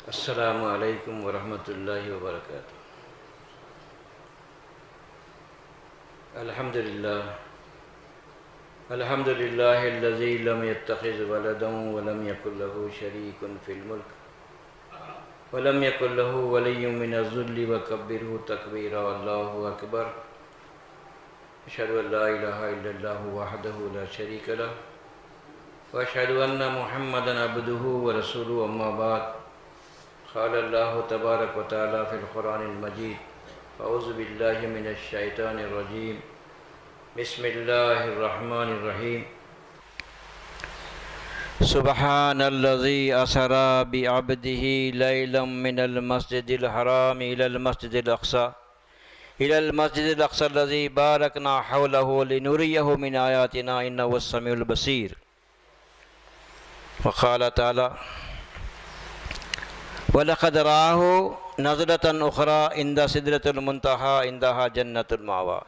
السلام علیکم ورحمۃ اللہ وبرکاتہ۔ الحمد للہ الذی لم يتخذ ولدا ولم يكن له شریک فی الملک ولم يكن له ولی من الذل وکبرہ تکبیرا۔ اللہ اکبر۔ اشہد ان لا الہ الا اللہ وحدہ لا شریک لہ واشہد ان محمدا عبدہ ورسولہ۔ اما بعد، قال اللہ تبارک و تعالی فی القرآن المجید: اعوذ باللہ من الشیطان الرجیم، بسم اللہ الرحمن الرحیم۔ سبحان الذی اسری بعبدہ لیلا من المسجد الحرام الی المسجد الاقصی الذی بارکنا حولہ لنریہ من آیاتنا انہ هو السمیع البصیر۔ وقال تعالی: وَلَقَدْ رَآهُ نَزْلَةً أُخْرَى عِنْدَ سِدْرَةِ الْمُنْتَهَى عِنْدَهَا جَنَّةُ الْمَأْوَىٰ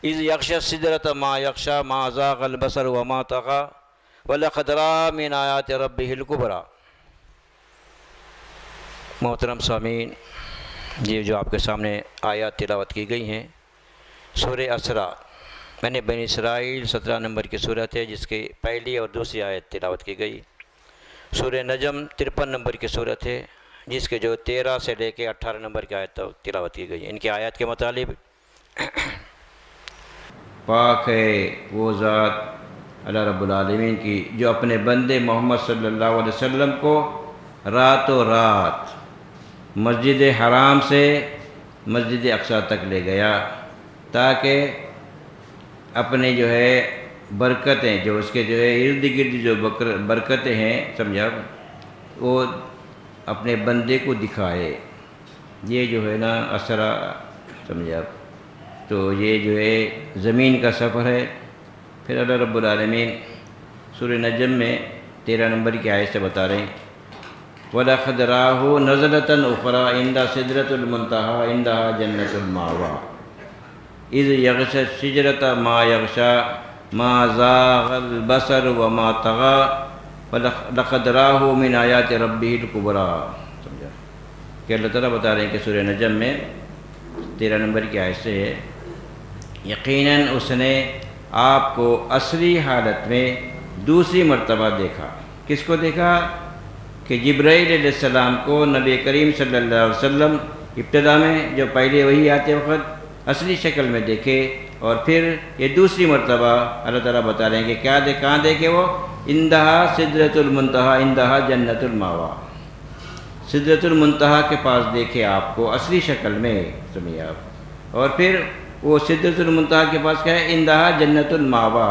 إِذْ يَغْشَى السِّدْرَةَ مَا يَغْشَىٰ مَا زَاغَ الْبَصَرُ وَمَا طَغَىٰ وَلَقَدْ رَأَىٰ مِنْ آيَاتِ رَبِّهِ الْكُبْرىٰ۔ محترم سامعین، یہ جو آپ کے سامنے آیات تلاوت کی گئی ہیں سورہ اسراء، میں نے بنی اسرائیل 17 نمبر کی صورت ہے جس کی پہلی اور دوسری آیت تلاوت کی گئی۔ سورہ نجم 53 نمبر کی صورت ہے جس کے جو 13 سے لے کے 18 نمبر کی آیت تلاوت کی گئی۔ ان کی آیات کے مطابق پاک ہے وہ ذات اللہ رب العالمین کی جو اپنے بندے محمد صلی اللہ علیہ وسلم کو راتوں رات مسجد حرام سے مسجد اقصی تک لے گیا تاکہ اپنے جو ہے برکتیں جو اس کے جو ہے ارد گرد جو برکتیں ہیں سمجھا وہ اپنے بندے کو دکھائے۔ یہ جو ہے نا اسرا سمجھا، تو یہ جو ہے زمین کا سفر ہے۔ پھر اللہ رب العالمین سورہ نجم میں 13 نمبر کی آیت سے بتا رہے ہیں: وَلَقَدْ رَآهُ نَزْلَةً أُخْرَىٰ عِنْدَ سِدْرَةِ الْمُنْتَهَىٰ عِنْدَهَا جَنَّةُ الْمَأْوَىٰ إِذْ يَغْشَى الشَّجَرَةَ مَا يَغْشَىٰ مَا زَاغَ الْبَصَرُ وَمَا طَغَىٰ وَلَقَدْ رَآهُ مِنْ آيَاتِ رَبِّهِ الْكُبْرىٰ۔ سمجھا کہ اللہ تعالیٰ بتا رہے ہیں کہ سورہ نجم میں 13 نمبر کی آیت سے ہے: یقیناً اس نے آپ کو اصلی حالت میں دوسری مرتبہ دیکھا۔ کس کو دیکھا؟ کہ جبرائیل علیہ السلام کو نبی کریم صلی اللہ علیہ وسلم ابتدا میں جو پہلے وہی آتے وقت اصلی شکل میں دیکھے، اور پھر یہ دوسری مرتبہ اللہ تعالیٰ بتا رہے ہیں کہ کیا کہاں دیکھے وہ؟ عندہا سدرۃ المنتہا عندہا جنت الماوا، سدرۃ المنتہا کے پاس دیکھے آپ کو اصلی شکل میں، سمجھے آپ۔ اور پھر وہ سدرۃ المنتہا کے پاس کیا ہے؟ عندہا جنت الماوا،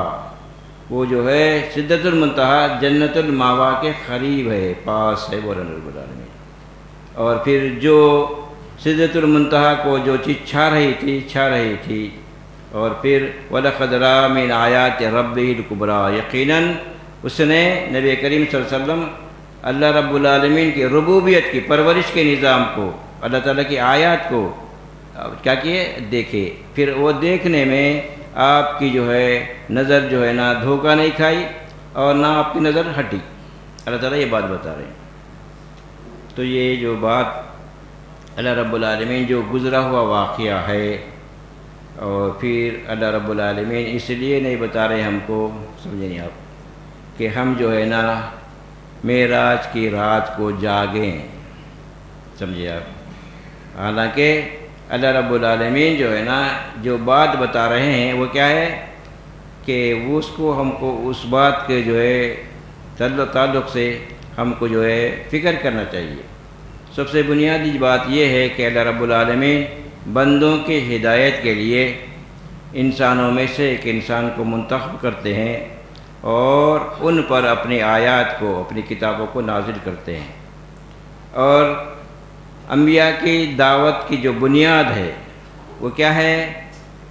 وہ جو ہے سدرۃ المنتہا جنت الماوا کے قریب ہے، پاس ہے وہ رب العالمین۔ اور پھر جو سدرۃ المنتہا کو جو چیز چھا رہی تھی، اور پھر وَلَقَدْ رَأَىٰ مِنْ آيَاتِ رَبِّهِ الْكُبْرىٰ، یقیناً اس نے نبی کریم صلی اللہ علیہ وسلم اللہ رب العالمین کی ربوبیت کی پرورش کے نظام کو، اللہ تعالیٰ کی آیات کو کیا کیے؟ دیکھے۔ پھر وہ دیکھنے میں آپ کی جو ہے نظر جو ہے نہ دھوکہ نہیں کھائی اور نہ آپ کی نظر ہٹی۔ اللہ تعالیٰ یہ بات بتا رہے ہیں۔ تو یہ جو بات اللہ رب العالمین جو گزرا ہوا واقعہ ہے، اور پھر اللہ رب العالمین اس لیے نہیں بتا رہے ہم کو، سمجھے نہیں آپ، کہ ہم جو ہے نا معراج کی رات کو جاگیں، سمجھے آپ۔ حالانکہ اللہ رب العالمین جو ہے نا جو بات بتا رہے ہیں وہ کیا ہے کہ وہ اس کو ہم کو اس بات کے جو ہے تعلق سے ہم کو جو ہے فکر کرنا چاہیے۔ سب سے بنیادی بات یہ ہے کہ اللہ رب العالمین بندوں کی ہدایت کے لیے انسانوں میں سے ایک انسان کو منتخب کرتے ہیں اور ان پر اپنی آیات کو، اپنی کتابوں کو نازل کرتے ہیں۔ اور انبیاء کی دعوت کی جو بنیاد ہے وہ کیا ہے؟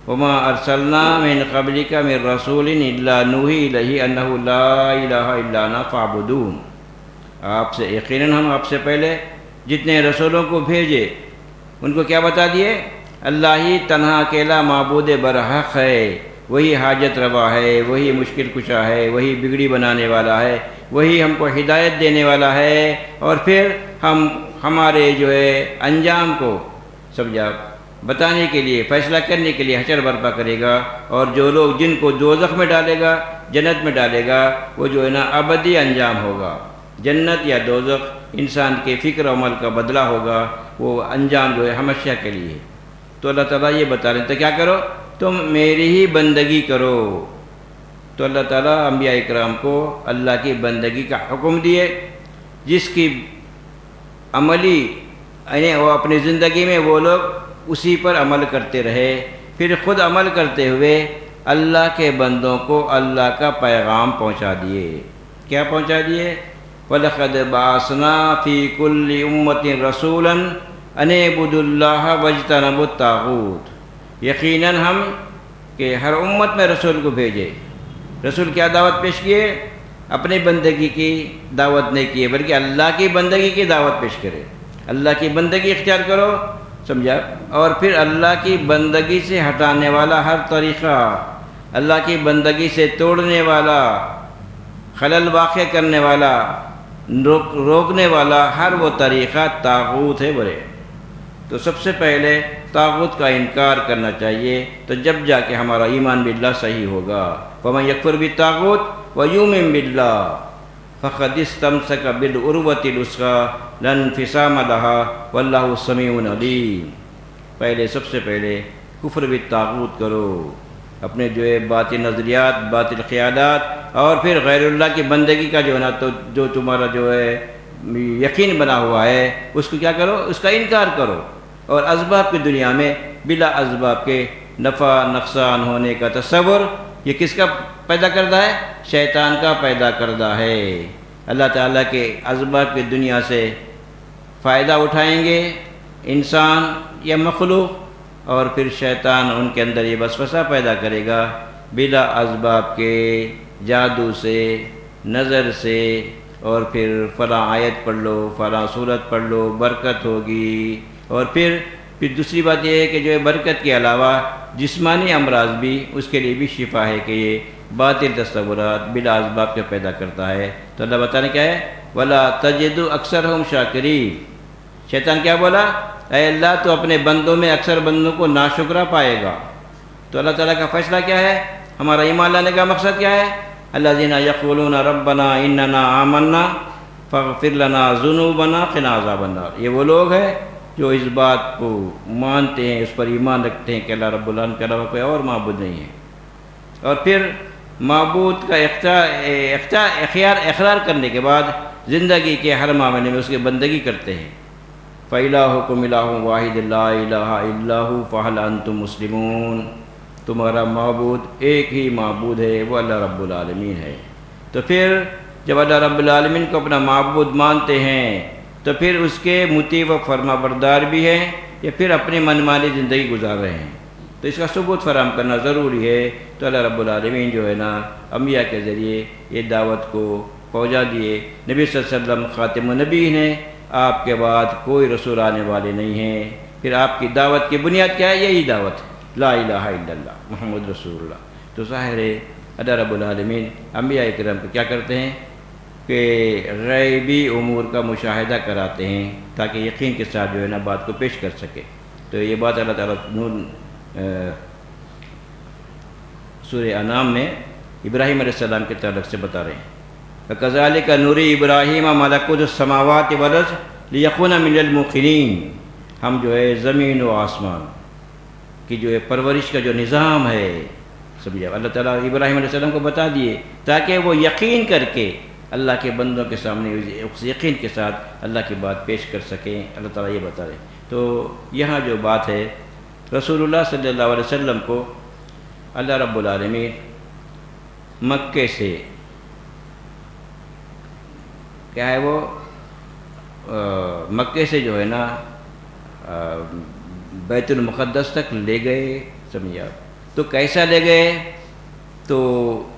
وَمَا أَرْسَلْنَا مِن قَبْلِكَ مِن رَّسُولٍ إِلَّا نُوحِي إِلَيْهِ أَنَّهُ لَا إِلَٰهَ إِلَّا أَنَا فَاعْبُدُونِ۔ آپ سے یقیناً ہم آپ سے پہلے جتنے رسولوں کو بھیجے ان کو کیا بتا دیے؟ اللہ ہی تنہا اکیلا معبود برحق ہے، وہی حاجت روا ہے، وہی مشکل کشا ہے، وہی بگڑی بنانے والا ہے، وہی ہم کو ہدایت دینے والا ہے، اور پھر ہمارے جو ہے انجام کو سمجھا بتانے کے لیے، فیصلہ کرنے کے لیے حشر برپا کرے گا، اور جو لوگ جن کو دوزخ میں ڈالے گا، جنت میں ڈالے گا، وہ جو ہے نا ابدی انجام ہوگا۔ جنت یا دوزخ انسان کے فکر و عمل کا بدلہ ہوگا، وہ انجام جو ہے ہمیشہ کے لیے۔ تو اللہ تعالیٰ یہ بتا رہے ہیں تو کیا کرو، تم میری ہی بندگی کرو۔ تو اللہ تعالیٰ انبیاء اکرام کو اللہ کی بندگی کا حکم دیے، جس کی عملی یعنی وہ اپنی زندگی میں وہ لوگ اسی پر عمل کرتے رہے، پھر خود عمل کرتے ہوئے اللہ کے بندوں کو اللہ کا پیغام پہنچا دیے۔ کیا پہنچا دیے؟ وَلَقَدْ بَعَثْنَا فِي كُلِّ أُمَّةٍ رَسُولًا أَنِ اعْبُدُوا اللَّهَ وَاجْتَنِبُوا الطَّاغُوتَ، یقیناً ہم کہ ہر امت میں رسول کو بھیجے۔ رسول کیا دعوت پیش کیے؟ اپنی بندگی کی دعوت نہیں کیے، بلکہ اللہ کی بندگی کی دعوت پیش کرے۔ اللہ کی بندگی اختیار کرو، سمجھا، اور پھر اللہ کی بندگی سے ہٹانے والا ہر طریقہ، اللہ کی بندگی سے توڑنے والا، خلل واقع کرنے والا، روکنے والا ہر وہ طریقہ طاغوت ہے برے۔ تو سب سے پہلے طاغوت کا انکار کرنا چاہیے، تو جب جا کے ہمارا ایمان باللہ صحیح ہوگا۔ فَمَن يَكْفُرْ بِالطَّاغُوتِ وَيُؤْمِن بِاللَّهِ فَقَدِ اسْتَمْسَكَ بِالْعُرْوَةِ الْوُثْقَىٰ لَا انفصام لَهَا وَاللَّهُ سَمِيعٌ عَلِيمٌ۔ پہلے سب سے پہلے کفر بالطاغوت کرو، اپنے جو ہے باطل نظریات، باطل خیالات، اور پھر غیر اللہ کی بندگی کا جو ہے نا تو جو تمہارا جو ہے یقین بنا ہوا ہے، اس کو کیا کرو، اس کا انکار کرو، اور اسباب کی دنیا میں بلا اسباب کے نفع نقصان ہونے کا تصور یہ کس کا پیدا کردہ ہے؟ شیطان کا پیدا کردہ ہے۔ اللہ تعالیٰ کے اسباب کی دنیا سے فائدہ اٹھائیں گے انسان یا مخلوق، اور پھر شیطان ان کے اندر یہ وسوسہ پیدا کرے گا بلا اسباب کے، جادو سے، نظر سے، اور پھر فلاں آیت پڑھ لو، فلاں سورت پڑھ لو، برکت ہوگی۔ اور پھر دوسری بات یہ ہے کہ جو ہے برکت کے علاوہ جسمانی امراض بھی، اس کے لیے بھی شفا ہے کہ یہ باطل تصورات بلا اسباب کے پیدا کرتا ہے۔ تو اللہ بتانے کیا ہے، وَلَا تَجِدُ أَكْثَرَهُمْ شَاكِرِينَ۔ شیطان کیا بولا؟ اے اللہ تو اپنے بندوں میں اکثر بندوں کو ناشکرہ پائے گا۔ تو اللہ تعالیٰ کا فیصلہ کیا ہے؟ ہمارا ایمان لانے کا مقصد کیا ہے؟ الذین یقولون ربنا اننا آمنا فاغفر لنا ذنوبنا قنا عذاب النار۔ یہ وہ لوگ ہیں جو اس بات کو مانتے ہیں، اس پر ایمان رکھتے ہیں کہ اللہ رب العالمین کے علاوہ کوئی اور معبود نہیں ہے، اور پھر معبود کا اقرار کرنے کے بعد زندگی کے ہر معاملے میں اس کی بندگی کرتے ہیں۔ فَإِلَٰهُكُمْ إِلَٰهٌ وَاحِدٌ لَا إِلَٰهَ إِلَّا هُوَ فَهَلْ أَنْتُمْ مُسْلِمُونَ۔ تمہارا معبود ایک ہی معبود ہے، وہ اللہ رب العالمین ہے۔ تو پھر جب اللہ رب العالمین کو اپنا معبود مانتے ہیں تو پھر اس کے مطیع و فرما بردار بھی ہیں یا پھر اپنی منمانی زندگی گزار رہے ہیں، تو اس کا ثبوت فراہم کرنا ضروری ہے۔ تو اللہ رب العالمین جو ہے نا انبیاء کے ذریعے یہ دعوت کو پہنچا دیے۔ نبی صلی اللہ علیہ وسلم خاتم النبی ہیں، آپ کے بعد کوئی رسول آنے والے نہیں ہیں۔ پھر آپ کی دعوت کی بنیاد کیا ہے؟ یہی دعوت ہے، لا الہ الا اللہ محمد رسول اللہ۔ تو ظاہر ہے اللہ رب العالمین انبیاء کرام کو کیا کرتے ہیں کہ غیبی امور کا مشاہدہ کراتے ہیں تاکہ یقین کے ساتھ جو ہے نا بات کو پیش کر سکے۔ تو یہ بات اللہ تعالیٰ سورہ انعام میں ابراہیم علیہ السلام کے تعلق سے بتا رہے ہیں، وَكَذَلِكَ نُرِي إِبْرَاهِيمَ مَلَكُوتَ السَّمَاوَاتِ وَالْأَرْضِ لِيَكُونَ مِنَ الْمُوقِنِينَ۔ ہم جو ہے زمین و آسمان کی جو ہے پرورش کا جو نظام ہے، سمجھا، اللہ تعالیٰ ابراہیم علیہ السلام کو بتا دیے تاکہ وہ یقین کر کے اللہ کے بندوں کے سامنے اس یقین کے ساتھ اللہ کی بات پیش کر سکیں۔ اللہ تعالیٰ یہ بتا رہے۔ تو یہاں جو بات ہے، رسول اللہ صلی اللہ علیہ وسلم کو اللہ رب العالمین مکے سے کیا ہے وہ مکے سے جو ہے نا بیت المقدس تک لے گئے، سمجھا۔ تو کیسا لے گئے؟ تو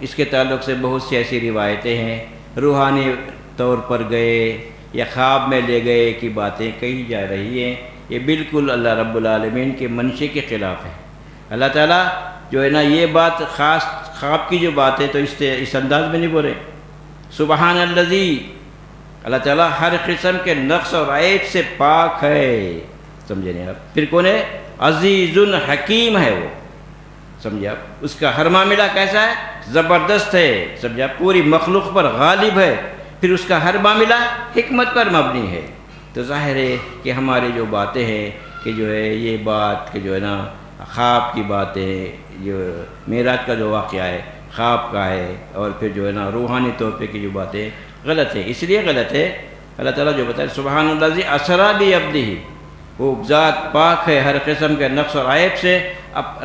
اس کے تعلق سے بہت سی ایسی روایتیں ہیں، روحانی طور پر گئے یا خواب میں لے گئے کی باتیں کہی جا رہی ہیں۔ یہ بالکل اللہ رب العالمین کے منشے کے خلاف ہے۔ اللہ تعالیٰ جو ہے نا یہ بات خاص خواب کی جو بات ہے تو اس انداز میں نہیں بولے. سبحان الذی، اللہ تعالیٰ ہر قسم کے نقص اور عیب سے پاک ہے. سمجھے نہیں آپ؟ پھر کون ہے؟ عزیز حکیم ہے وہ. سمجھے آپ؟ اس کا ہر معاملہ کیسا ہے؟ زبردست ہے. سمجھے آپ؟ پوری مخلوق پر غالب ہے. پھر اس کا ہر معاملہ حکمت پر مبنی ہے. تو ظاہر ہے کہ ہماری جو باتیں ہیں کہ جو ہے یہ بات کہ جو ہے نا خواب کی باتیں، جو معراج کا جو واقعہ ہے خواب کا ہے، اور پھر جو ہے نا روحانی طور پہ کی جو باتیں غلط ہے. اس لیے غلط ہے اللہ تعالیٰ جو بتائے سبحان الذی اسریٰ بعبدہ، وہ ذات پاک ہے ہر قسم کے نقص اور عیب سے.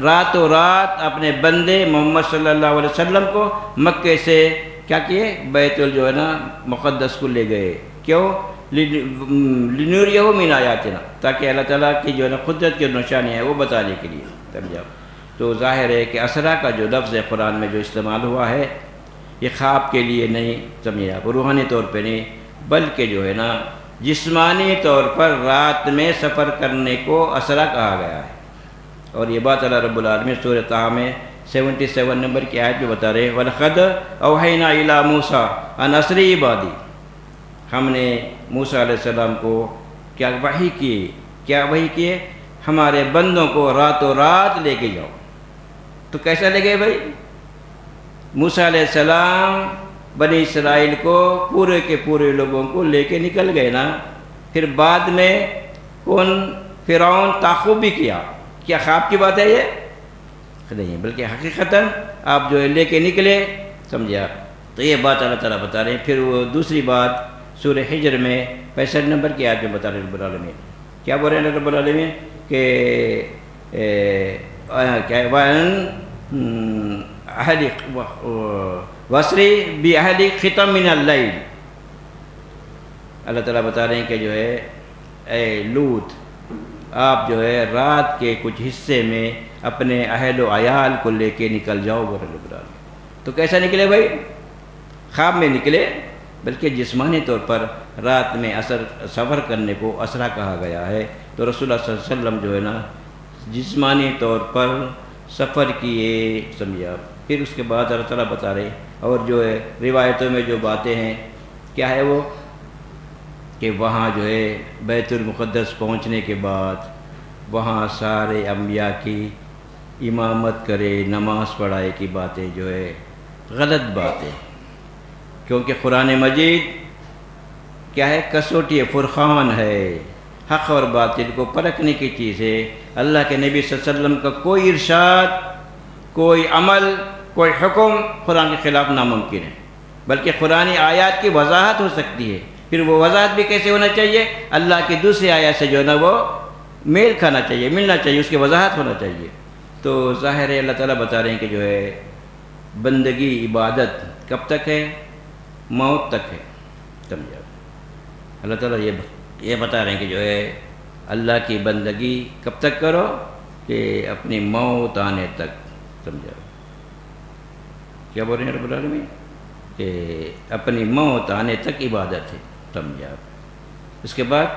راتوں رات اپنے بندے محمد صلی اللہ علیہ وسلم کو مکے سے کیا کیے؟ بیت جو ہے نا مقدس کو لے گئے. کیوں؟ لنوریہ من آیاتنا، تاکہ اللہ تعالیٰ کی جو ہے نا قدرت کی نشانی ہے وہ بتانے کے لیے. سمجھا؟ تو ظاہر ہے کہ اسریٰ کا جو لفظ ہے قرآن میں جو استعمال ہوا ہے یہ خواب کے لیے نہیں، سمجھے آپ، روحانی طور پہ نہیں، بلکہ جو ہے نا جسمانی طور پر رات میں سفر کرنے کو اسریٰ کہا گیا ہے. اور یہ بات اللہ رب العالمین سورہ طٰہٰ میں 77 نمبر کی آیت میں بتا رہے ہیں وَلَقَدْ أَوْحَيْنَا إِلَىٰ مُوسَىٰ أَنْ أَسْرِ بِعِبَادِي، ہم نے موسیٰ علیہ السلام کو کیا وحی کیے؟ ہمارے بندوں کو راتوں رات لے کے جاؤ. تو کیسا لے گئے بھائی؟ موسیٰ علیہ السلام بنی اسرائیل کو پورے کے پورے لوگوں کو لے کے نکل گئے نا. پھر بعد میں کون؟ فرعون تعقب بھی کیا خواب کی بات ہے یہ؟ نہیں، بلکہ حقیقتاً آپ جو ہے لے کے نکلے. سمجھا؟ تو یہ بات اللہ تعالیٰ بتا رہے ہیں. پھر وہ دوسری بات سورہ حجر میں 65 نمبر کی آیت میں بتا رہے ہیں رب العالمین. کیا بول رہے ہیں رب العالمین؟ کہ کیا ہے وَأَنْ أَهْلِكَ وَأَسْرِ بِأَهْلِكَ قِطَعًا مِنَ اللَّيْلِ. اللہ تعالیٰ بتا رہے ہیں کہ جو ہے اے لوط، آپ جو ہے رات کے کچھ حصے میں اپنے اہل و عیال کو لے کے نکل جاؤ. رب العالمین تو کیسا نکلے بھائی؟ خواب میں نکلے، بلکہ جسمانی طور پر رات میں سفر کرنے کو اسریٰ کہا گیا ہے. تو رسول اللہ صلی اللہ علیہ وسلم جو ہے نا جسمانی طور پر سفر کیے. سمجھا؟ پھر اس کے بعد اللہ تعالیٰ بتا رہے، اور جو ہے روایتوں میں جو باتیں ہیں کیا ہے وہ کہ وہاں جو ہے بیت المقدس پہنچنے کے بعد وہاں سارے انبیاء کی امامت کرے، نماز پڑھائے کی باتیں جو ہے غلط باتیں. کیونکہ قرآن مجید کیا ہے؟ کسوٹی فرقان ہے، حق اور باطل کو پرکھنے کی چیز ہے. اللہ کے نبی صلی اللہ علیہ وسلم کا کوئی ارشاد، کوئی عمل، کوئی حکم قرآن کے خلاف ناممکن ہے. بلکہ قرآنی آیات کی وضاحت ہو سکتی ہے. پھر وہ وضاحت بھی کیسے ہونا چاہیے؟ اللہ کی دوسری آیات سے جو ہے نا وہ میل کھانا چاہیے، ملنا چاہیے، اس کی وضاحت ہونا چاہیے. تو ظاہر ہے اللہ تعالیٰ بتا رہے ہیں کہ جو ہے بندگی عبادت کب تک ہے؟ موت تک ہے. سمجھا؟ اللہ تعالیٰ یہ بتا رہے ہیں کہ جو ہے اللہ کی بندگی کب تک کرو؟ کہ اپنی موت آنے تک. سمجھا؟ کیا بول رہے ہیں رب العالمین؟ کہ اپنی موت آنے تک عبادت ہے. سمجھا؟ اس کے بعد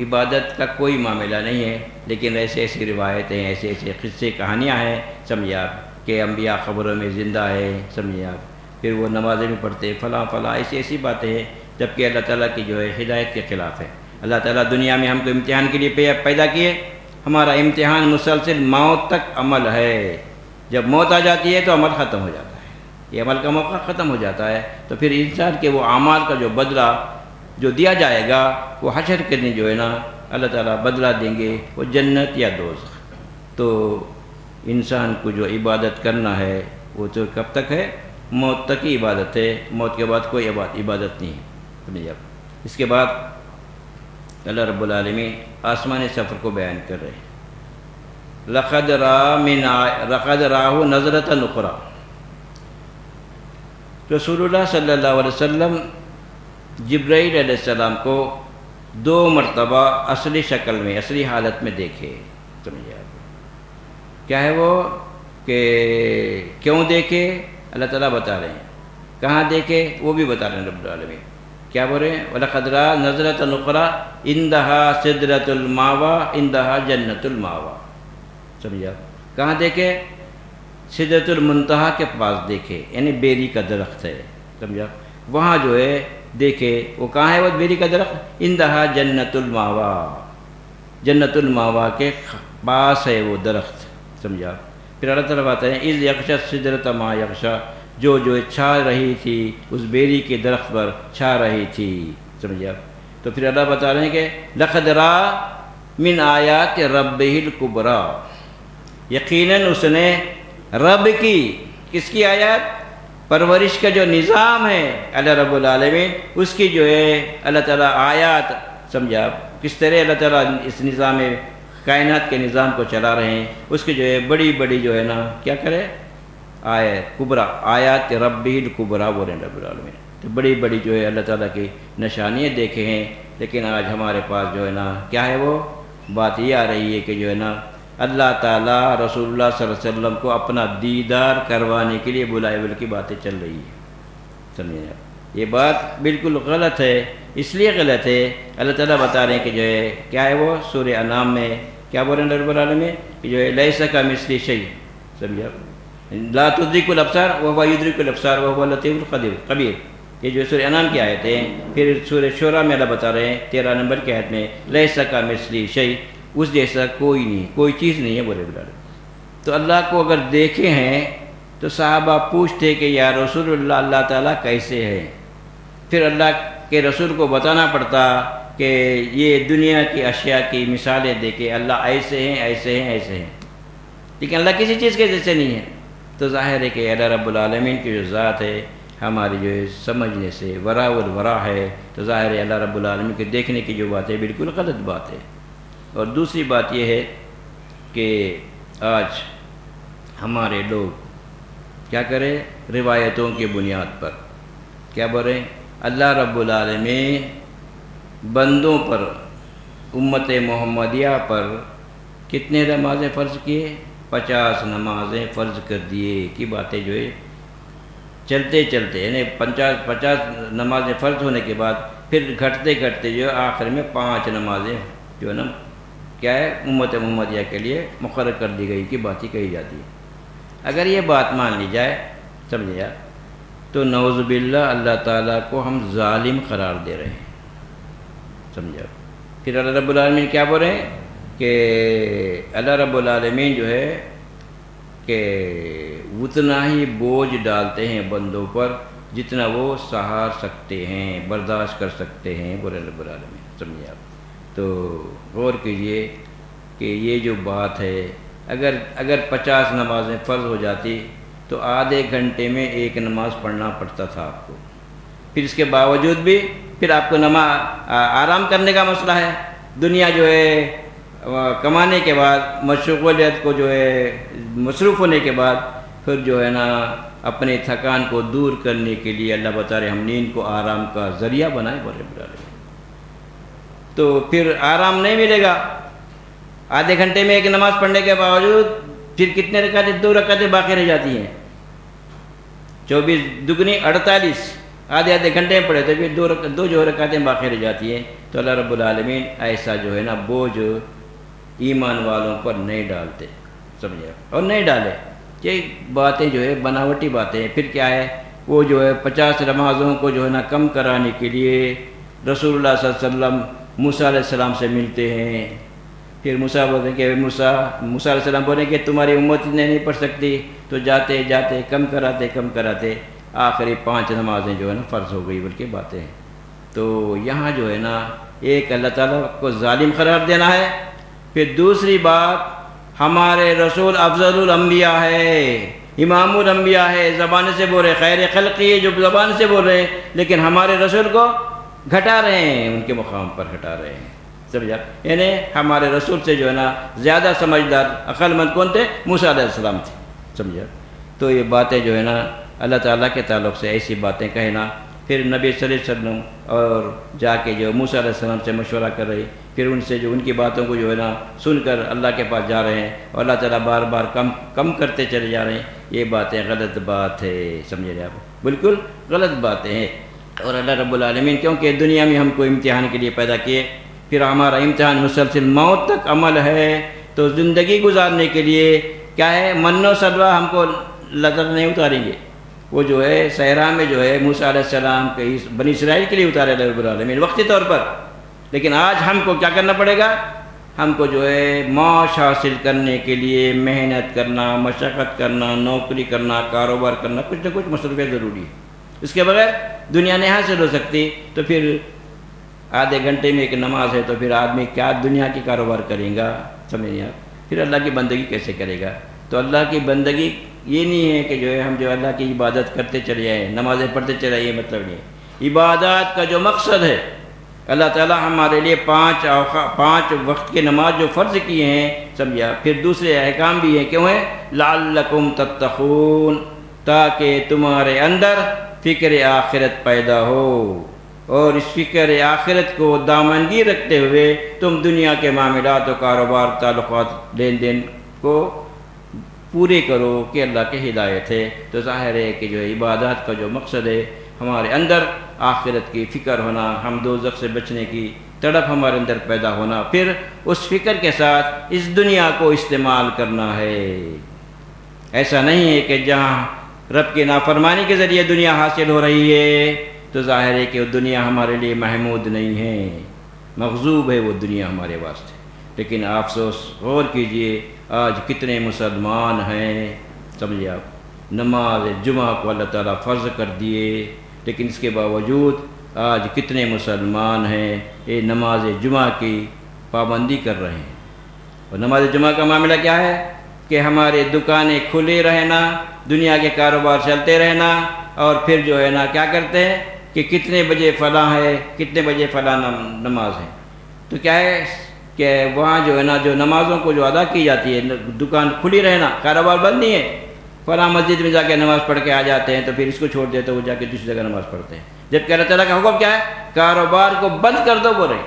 عبادت کا کوئی معاملہ نہیں ہے. لیکن ایسی روایتیں، ایسے قصے کہانیاں ہیں. سمجھا؟ کہ انبیاء قبروں میں زندہ ہے. سمجھا؟ پھر وہ نمازیں بھی پڑھتے، فلاں ایسی باتیں ہیں، جبکہ اللہ تعالیٰ کی جو ہے ہدایت کے خلاف ہے. اللہ تعالیٰ دنیا میں ہم کو امتحان کے لیے پیدا کیے. ہمارا امتحان مسلسل موت تک عمل ہے. جب موت آ جاتی ہے تو عمل ختم ہو جاتا ہے، یہ عمل کا موقع ختم ہو جاتا ہے. تو پھر انسان کے وہ اعمال کا جو بدلہ جو دیا جائے گا وہ حشر کے دن جو ہے نا اللہ تعالیٰ بدلہ دیں گے، وہ جنت یا دوزخ. تو انسان کو جو عبادت کرنا ہے وہ تو کب تک ہے؟ موت تک ہی عبادت ہے. موت کے بعد کوئی عبادت نہیں ہے. سمجھے آپ؟ اس کے بعد اللہ رب العالمین آسمانی سفر کو بیان کر رہے ہیں. لقد راہ نظرۃ اخری. رسول اللہ صلی اللہ علیہ وسلم جبرائیل علیہ السلام کو 2 مرتبہ اصلی شکل میں، اصلی حالت میں دیکھے. سمجھے آپ؟ کیا ہے وہ کہ کیوں دیکھے؟ اللہ تعالیٰ بتا رہے ہیں. کہاں دیکھے وہ بھی بتا رہے ہیں رب العالمین. کیا بول رہے ہیں؟ وَلَقَدْ رَأَىٰ نَظْرَةً أُخْرَىٰ عِندَهَا سِدْرَةُ الْمَأْوَىٰ عِندَهَا جَنَّةُ الْمَأْوَىٰ. سمجھا؟ کہاں دیکھے؟ سدرۃ المنتہا کے پاس دیکھے، یعنی بیری کا درخت ہے، سمجھا؟ وہاں جو ہے دیکھے، وہ کہاں ہے وہ بیری کا درخت؟ اندہا جنت الماوا، جنت الماوا کے پاس ہے وہ درخت، سمجھا؟ پھر اللہ تعالیٰ بات ہے اذ یغشی السدرۃ ما یغشی، جو چھا رہی تھی اس بیری کے درخت پر چھا رہی تھی، سمجھا؟ تو پھر اللہ بتا رہے ہیں کہ لقد رأى من آیات ربہ الکبریٰ، یقیناً اس نے رب کی، کس کی آیات؟ پرورش کا جو نظام ہے اللہ رب العالمین، اس کی جو ہے اللہ تعالیٰ آیات، سمجھا؟ کس طرح اللہ تعالیٰ اس نظام کائنات کے نظام کو چلا رہے ہیں، اس کی جو ہے بڑی بڑی جو ہے نا کیا کرے؟ آیات کبریٰ، آیات ربہ الکبریٰ بولیں رب العالمین، تو بڑی بڑی جو ہے اللہ تعالیٰ کی نشانیاں دیکھے ہیں۔ لیکن آج ہمارے پاس جو ہے نا کیا ہے، وہ بات یہ آ رہی ہے کہ جو ہے نا اللہ تعالیٰ رسول اللہ صلی اللہ علیہ وسلم کو اپنا دیدار کروانے کے لیے بلائے کی باتیں چل رہی ہیں، سمجھے؟ یہ بات بالکل غلط ہے، اس لیے غلط ہے، اللہ تعالیٰ بتا رہے ہیں کہ جو ہے کیا ہے وہ سورہ انعام میں کیا بول رہے ہیں رب العالمین کہ جو ہے لیس کمثلہ شیء، سمجھا؟ لا تدرک الابصار وهو یدرک الابصار وهو اللطیف الخبیر، یہ جو سورہ انعام کی آیت ہے۔ پھر سورہ شعراء میں اللہ بتا رہے ہیں 13 نمبر کی آیت میں لیس کمثلہ شیء، اس جیسا کوئی نہیں، کوئی چیز نہیں ہے بولے بلا۔ تو اللہ کو اگر دیکھے ہیں تو صحابہ پوچھتے کہ یا رسول اللہ اللہ تعالیٰ کیسے ہے؟ پھر اللہ کے رسول کو بتانا پڑتا کہ یہ دنیا کی اشیاء کی مثالیں دے کے اللہ ایسے ہیں ایسے ہیں ایسے ہیں، لیکن اللہ کسی چیز کے جیسے نہیں ہے۔ تو ظاہر ہے کہ اللہ رب العالمین کی جو ذات ہے ہماری جو ہے سمجھنے سے وراء الورا ہے، تو ظاہر ہے اللہ رب العالمین کے دیکھنے کی جو بات ہے بالکل غلط بات ہے۔ اور دوسری بات یہ ہے کہ آج ہمارے لوگ کیا کریں؟ روایتوں کی بنیاد پر کیا بولیں؟ اللہ رب العالمین بندوں پر، امت محمدیہ پر کتنے نمازیں فرض کیے؟ 50 نمازیں فرض کر دیے کی باتیں جو ہے چلتے چلتے، یعنی 50 نمازیں فرض ہونے کے بعد پھر گھٹتے گھٹتے جو ہے آخر میں 5 نمازیں جو ہے نا کیا ہے امت محمدیہ کے لیے مقرر کر دی گئی کی بات ہی کہی جاتی ہے۔ اگر یہ بات مان لی جائے، سمجھے، تو نعوذ باللہ اللہ تعالیٰ کو ہم ظالم قرار دے رہے ہیں، سمجھا؟ پھر اللہ رب العالمین کیا بول رہے ہیں کہ اللہ رب العالمین جو ہے کہ اتنا ہی بوجھ ڈالتے ہیں بندوں پر جتنا وہ سہار سکتے ہیں، برداشت کر سکتے ہیں، بولے رب العالمین، سمجھے آپ؟ تو غور کیجئے کہ یہ جو بات ہے، اگر 50 نمازیں فرض ہو جاتی تو آدھے گھنٹے میں ایک نماز پڑھنا پڑتا تھا آپ کو، پھر اس کے باوجود بھی پھر آپ کو آرام کرنے کا مسئلہ ہے۔ دنیا جو ہے کمانے کے بعد، مشغولیت کو جو ہے مصروف ہونے کے بعد، پھر جو ہے نا اپنے تھکان کو دور کرنے کے لیے اللہ بتا رہے ہم نیند کو آرام کا ذریعہ بنائے، بولے بتا رہے تو پھر آرام نہیں ملے گا۔ آدھے گھنٹے میں ایک نماز پڑھنے کے باوجود پھر کتنے رکعتیں؟ 2 رکعتیں باقی رہ جاتی ہیں، 24 دوگنی 48، آدھے گھنٹے میں پڑھے تو پھر 2 جو رکعتیں باقی رہ جاتی ہیں۔ تو اللہ رب العالمین ایسا جو ہے نا بوجھ ایمان والوں پر نہیں ڈالتے، سمجھے؟ اور نہیں ڈالے، یہ باتیں جو ہے بناوٹی باتیں ہیں۔ پھر کیا ہے، وہ جو ہے 50 نمازوں کو جو ہے نا کم کرانے کے لیے رسول اللہ صلی اللہ علیہ وسلم موسیٰ علیہ السلام سے ملتے ہیں۔ پھر موسیٰ بولتے ہیں کہ موسیٰ علیہ السلام بولیں کہ تمہاری امت نہیں پڑھ سکتی، تو جاتے جاتے کم کراتے آخری 5 نمازیں جو ہے نا فرض ہو گئی، بلکہ باتیں ہیں۔ تو یہاں جو ہے نا ایک اللہ تعالیٰ کو ظالم قرار دینا ہے، پھر دوسری بات ہمارے رسول افضل الانبیاء ہے، امام الانبیاء ہے، زبان سے بول رہے خیر خلقی ہے جو زبان سے بول رہے ہیں، لیکن ہمارے رسول کو گھٹا رہے ہیں، ان کے مقام پر گھٹا رہے ہیں، سمجھا؟ یعنی ہمارے رسول سے جو ہے نا زیادہ سمجھدار عقل مند کون تھے؟ موسیٰ علیہ السلام تھے، سمجھا؟ تو یہ باتیں جو ہے نا اللہ تعالیٰ کے تعلق سے ایسی باتیں کہنا، پھر نبی صلی اللہ علیہ وسلم اور جا کے جو موسیٰ علیہ السلام سے مشورہ کر رہی، پھر ان سے جو ان کی باتوں کو جو ہے نا سن کر اللہ کے پاس جا رہے ہیں، اور اللہ تعالیٰ بار بار کم کرتے چلے جا رہے ہیں، یہ باتیں غلط بات ہے، سمجھے رہے آپ؟ بالکل غلط باتیں ہیں۔ اور اللہ رب العالمین کیونکہ دنیا میں ہم کو امتحان کے لیے پیدا کیے، پھر ہمارا امتحان مسلسل موت تک عمل ہے، تو زندگی گزارنے کے لیے کیا ہے من و سلوا ہم کو نظر نہیں اتاریں گے، وہ جو ہے صحرا میں جو ہے موسیٰ علیہ السلام کے بنی اسرائیل کے لیے اتارے اللہ رب العالمین وقتی طور پر، لیکن آج ہم کو کیا کرنا پڑے گا؟ ہم کو جو ہے معاش حاصل کرنے کے لیے محنت کرنا، مشقت کرنا، نوکری کرنا، کاروبار کرنا، کچھ نہ کچھ مصروفیت ضروری ہے، اس کے بغیر دنیا نہیں حاصل ہو سکتی۔ تو پھر آدھے گھنٹے میں ایک نماز ہے تو پھر آدمی کیا دنیا کی کاروبار کرے گا؟ سمجھیں آپ، پھر اللہ کی بندگی کیسے کرے گا؟ تو اللہ کی بندگی یہ نہیں ہے کہ جو ہے ہم جو اللہ کی عبادت کرتے چلے جائیں، نمازیں پڑھتے چلے جائیں، یہ مطلب نہیں ہے۔ عبادات کا جو مقصد ہے، اللہ تعالیٰ ہمارے لیے پانچ وقت کے نماز جو فرض کیے ہیں، سمجھا، پھر دوسرے احکام بھی ہیں، کیوں ہیں؟ لعلکم تتقون، تاکہ تمہارے اندر فکر آخرت پیدا ہو، اور اس فکر آخرت کو دامنگی رکھتے ہوئے تم دنیا کے معاملات و کاروبار، تعلقات، لین دین کو پورے کرو کہ اللہ کی ہدایت ہے۔ تو ظاہر ہے کہ جو ہے عبادات کا جو مقصد ہے ہمارے اندر آخرت کی فکر ہونا، ہم دوزخ سے بچنے کی تڑپ ہمارے اندر پیدا ہونا، پھر اس فکر کے ساتھ اس دنیا کو استعمال کرنا ہے۔ ایسا نہیں ہے کہ جہاں رب کی نافرمانی کے ذریعے دنیا حاصل ہو رہی ہے تو ظاہر ہے کہ وہ دنیا ہمارے لیے محمود نہیں ہے، مغضوب ہے وہ دنیا ہمارے واسطے۔ لیکن افسوس، غور کیجئے، آج کتنے مسلمان ہیں، سمجھے آپ، نماز جمعہ کو اللہ تعالیٰ فرض کر دیے، لیکن اس کے باوجود آج کتنے مسلمان ہیں یہ نماز جمعہ کی پابندی کر رہے ہیں۔ اور نماز جمعہ کا معاملہ کیا ہے کہ ہمارے دکانیں کھلے رہنا، دنیا کے کاروبار چلتے رہنا، اور پھر جو ہے نا کیا کرتے ہیں کہ کتنے بجے فلاں ہے، کتنے بجے فلاں نماز ہے، تو کیا ہے کہ وہاں جو ہے نا جو نمازوں کو جو ادا کی جاتی ہے، دکان کھلی رہنا، کاروبار بند نہیں ہے، فلاں مسجد میں جا کے نماز پڑھ کے آ جاتے ہیں، تو پھر اس کو چھوڑ دیتے وہ جا کے دوسری جگہ نماز پڑھتے ہیں، جبکہ اللہ تعالیٰ کا حکم کیا ہے؟ کاروبار کو بند کر دو بولے،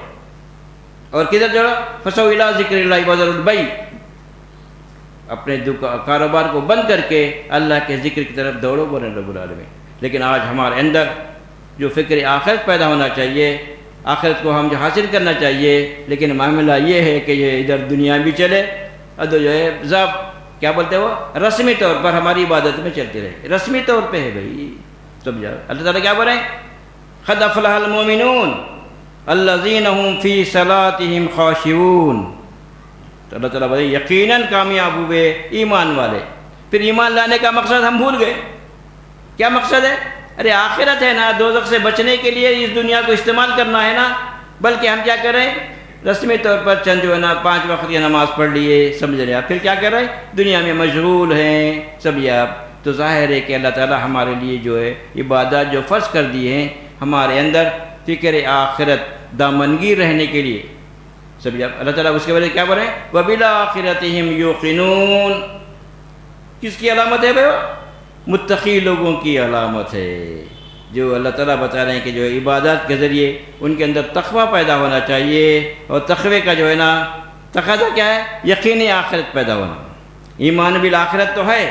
اور کدھر جڑو؟ فسو الی ذکر اللہ وذروا البیع، اپنے کاروبار کو بند کر کے اللہ کے ذکر کی طرف دوڑو بولے رب العالمین۔ لیکن آج ہمارے اندر جو فکر آخرت پیدا ہونا چاہیے، آخرت کو ہم جو حاصل کرنا چاہیے، لیکن معاملہ یہ ہے کہ یہ ادھر دنیا بھی چلے اور جو ہے کیا بولتے ہیں وہ رسمی طور پر ہماری عبادت میں چلتی رہے، رسمی طور پہ ہے بھائی، سمجھا؟ اللہ تعالیٰ کیا بولے؟ قد افلح المؤمنون الذین هم فی صلاتهم خاشعون، تو اللہ تعالیٰ بولے یقیناً کامیاب ہوئے ایمان والے۔ پھر ایمان لانے کا مقصد ہم بھول گئے، کیا مقصد ہے؟ ارے آخرت ہے نا، دوزخ سے بچنے کے لیے اس دنیا کو استعمال کرنا ہے نا، بلکہ ہم کیا کریں؟ رسمی طور پر چند جو ہے نا 5 وقت کی نماز پڑھ لیے، سمجھ رہے آپ، پھر کیا کر رہے ہیں؟ دنیا میں مشغول ہیں، سمجھے آپ۔ تو ظاہر ہے کہ اللہ تعالیٰ ہمارے لیے جو ہے عبادات جو فرض کر دیے ہیں، ہمارے اندر فکر آخرت دامنگیر رہنے کے لیے، سمجھے آپ۔ اللہ تعالیٰ اس کے بارے کیا بولے؟ وَبِالْآخِرَةِ هُمْ يُوقِنُونَ، کس کی علامت ہے بھائی؟ متقی لوگوں کی علامت ہے، جو اللہ تعالیٰ بتا رہے ہیں کہ جو عبادات کے ذریعے ان کے اندر تقویٰ پیدا ہونا چاہیے، اور تقوی کا جو ہے نا تقاضا کیا ہے؟ یقینی آخرت پیدا ہونا۔ ایمان بالآخرت تو ہے،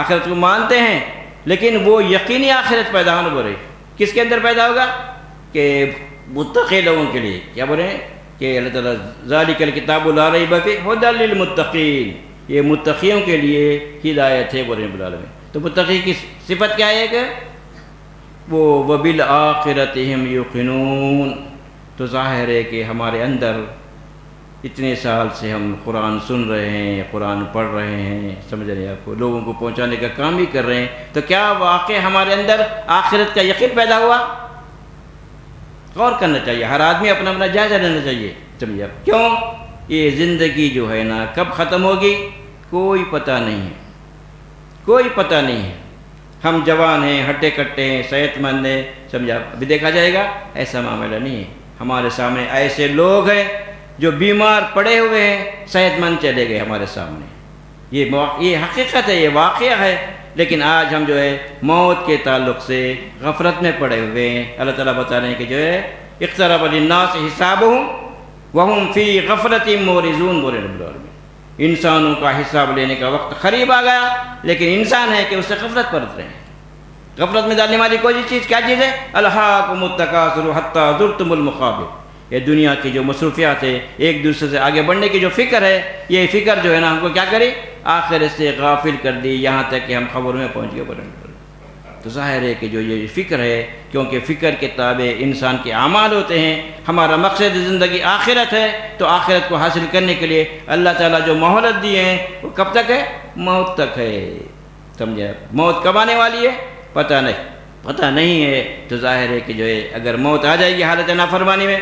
آخرت کو مانتے ہیں، لیکن وہ یقینی آخرت پیدا ہونا بولے کس کے اندر پیدا ہوگا؟ کہ متقی لوگوں کے لیے کیا بولے کہ اللہ تعالیٰ ذالک الکتاب لا ریب فیہ ھدی للمتقین، یہ متقیوں کے لیے ہدایت ہے بولے رب العالمین۔ تو متقی کی صفت کیا ہے کہ وہ وَبِالْآخِرَةِ هُمْ يُوقِنُونَ۔ تو ظاہر ہے کہ ہمارے اندر اتنے سال سے ہم قرآن سن رہے ہیں، قرآن پڑھ رہے ہیں، سمجھ رہے ہیں آپ کو، لوگوں کو پہنچانے کا کام بھی کر رہے ہیں، تو کیا واقع ہمارے اندر آخرت کا یقین پیدا ہوا؟ غور کرنا چاہیے، ہر آدمی اپنا اپنا جائزہ لینا چاہیے، سمجھے آپ۔ کیوں؟ یہ زندگی جو ہے نا کب ختم ہوگی کوئی پتہ نہیں ہے، کوئی پتہ نہیں ہے۔ ہم جوان ہیں، ہٹے کٹے ہیں، صحت مند ہیں، سمجھا، ابھی دیکھا جائے گا ایسا معاملہ نہیں ہے۔ ہمارے سامنے ایسے لوگ ہیں جو بیمار پڑے ہوئے ہیں، صحت مند چلے گئے ہمارے سامنے، یہ حقیقت ہے، یہ واقعہ ہے۔ لیکن آج ہم جو ہے موت کے تعلق سے غفلت میں پڑے ہوئے ہیں۔ اللہ تعالیٰ بتا رہے ہیں کہ جو ہے اقترب للناس حسابهم وهم فی غفلۃ معرضون، بولے رب العالمین، انسانوں کا حساب لینے کا وقت قریب آ گیا، لیکن انسان ہے کہ اس سے غفلت برت رہے ہیں۔ غفلت میں ڈالنے والی کوئی چیز کیا چیز ہے؟ الہاکم التکاثر حتی زرتم المقابر، یہ دنیا کی جو مصروفیات ہے، ایک دوسرے سے آگے بڑھنے کی جو فکر ہے، یہ فکر جو ہے نا ہم کو کیا کرے؟ آخرت سے غافل کر دی، یہاں تک کہ ہم خبروں میں پہنچ گئے پڑھنے۔ تو ظاہر ہے کہ جو یہ فکر ہے، کیونکہ فکر کے تابع انسان کے اعمال ہوتے ہیں، ہمارا مقصد زندگی آخرت ہے، تو آخرت کو حاصل کرنے کے لیے اللہ تعالیٰ جو مہلت دیے ہیں وہ کب تک ہے؟ موت تک ہے۔ سمجھے؟ موت کب آنے والی ہے پتہ نہیں ہے، تو ظاہر ہے کہ جو ہے اگر موت آ جائے گی حالت نافرمانی میں،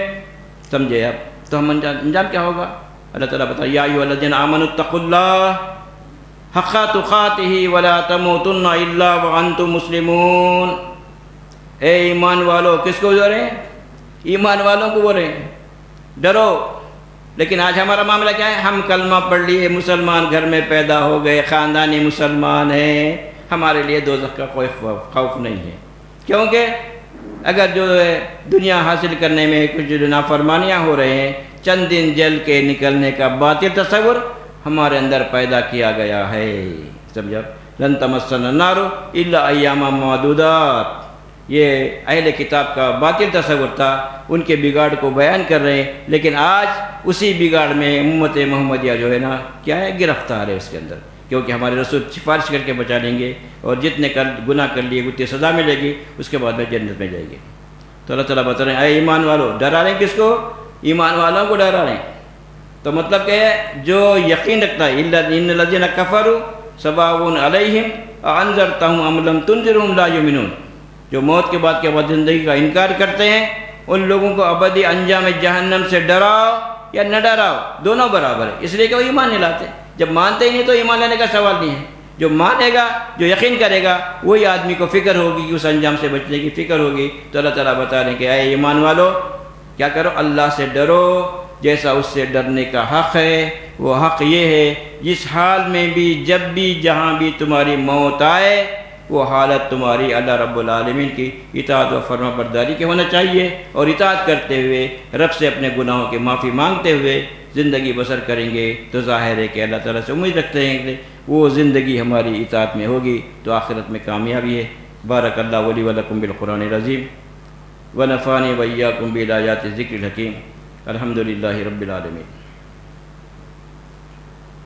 سمجھے اب تو ہم انجام کیا ہوگا؟ اللہ تعالیٰ بتا یا ایھا الذین آمنوا اتقوا اللہ حق تقاتہ ولا تموتن الا وانتم مسلمون۔ اے ایمان والو، کس کو بول رہے ہیں؟ ایمان والوں کو بول رہے ہیں، ڈرو۔ لیکن آج ہمارا معاملہ کیا ہے؟ ہم کلمہ پڑھ لیے، مسلمان گھر میں پیدا ہو گئے، خاندانی مسلمان ہیں، ہمارے لیے دوزخ کا کوئی خوف نہیں ہے، کیونکہ اگر جو ہے دنیا حاصل کرنے میں کچھ جو نافرمانیاں ہو رہے ہیں، چند دن جل کے نکلنے کا باطل تصور ہمارے اندر پیدا کیا گیا ہے، سمجھا؟ لن تمسنا النار الا ایاما معدودات، یہ اہل کتاب کا باطل تصور تھا، ان کے بگاڑ کو بیان کر رہے ہیں، لیکن آج اسی بگاڑ میں امت محمدیہ جو ہے نا کیا ہے؟ گرفتار ہے اس کے اندر، کیونکہ ہمارے رسول سفارش کر کے بچا لیں گے، اور جتنے گناہ کر لیے اتنی سزا ملے گی، اس کے بعد میں جنت میں جائے گی۔ تو اللہ تعالیٰ بتا رہے ہیں اے ایمان والو، ڈرا رہے ہیں کس کو؟ ایمان والوں کو ڈرا رہے ہیں۔ تو مطلب کہ جو یقین رکھتا ہے ان الذین کفروا سواء علیہم اانذرتہم ام لم تنذرہم لا یؤمنون، جو موت کے بعد زندگی کا انکار کرتے ہیں، ان لوگوں کو ابدی انجام جہنم سے ڈراؤ یا نہ ڈراؤ، دونوں برابر ہے، اس لیے کہ وہ ایمان نہیں لاتے۔ جب مانتے ہی نہیں تو ایمان لانے کا سوال نہیں ہے۔ جو مانے گا، جو یقین کرے گا، وہی آدمی کو فکر ہوگی کہ اس انجام سے بچنے کی فکر ہوگی۔ تو اللہ تعالیٰ بتا رہے ہیں کہ اے ایمان والو، کیا کرو؟ اللہ سے ڈرو جیسا اس سے ڈرنے کا حق ہے۔ وہ حق یہ ہے جس حال میں بھی، جب بھی، جہاں بھی تمہاری موت آئے، وہ حالت تمہاری اللہ رب العالمین کی اطاعت و فرما برداری کے ہونا چاہیے، اور اطاعت کرتے ہوئے رب سے اپنے گناہوں کی معافی مانگتے ہوئے زندگی بسر کریں گے، تو ظاہر ہے کہ اللہ تعالیٰ سے امید رکھتے ہیں کہ وہ زندگی ہماری اطاعت میں ہوگی، تو آخرت میں کامیابی ہے۔ بارک اللہ ولی ولکم بالقرآن العظیم ونفعنی وإیاکم بآیات الذکر الحکیم۔ الحمدللہ رب العالمین۔